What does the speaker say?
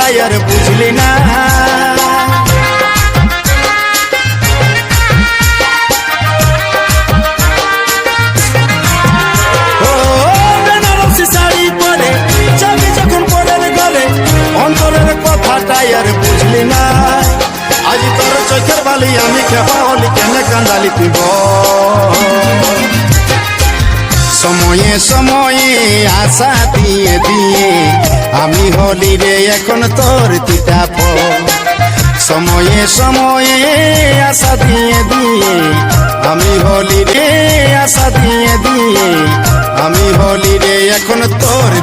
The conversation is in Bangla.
কথাটাই আর বুঝলি না। ও বেনারসি শাড়ি পরে যাবি যখন পরের ঘরে, অন্তরের কথাটাই আর বুঝলি না। আজ তোর চোখের বালি আমি খেপা হলি, কেন কান্দালি তুই বল। সময়ে সময়ে আশা দিয়ে দিয়ে আমি হলি রে এখন তোর তিতাপ। সময়ে সময়ে আশা দিয়ে দিয়ে আমি হলি রে, আশা দিয়ে দিয়ে আমি হলি রে এখন তোর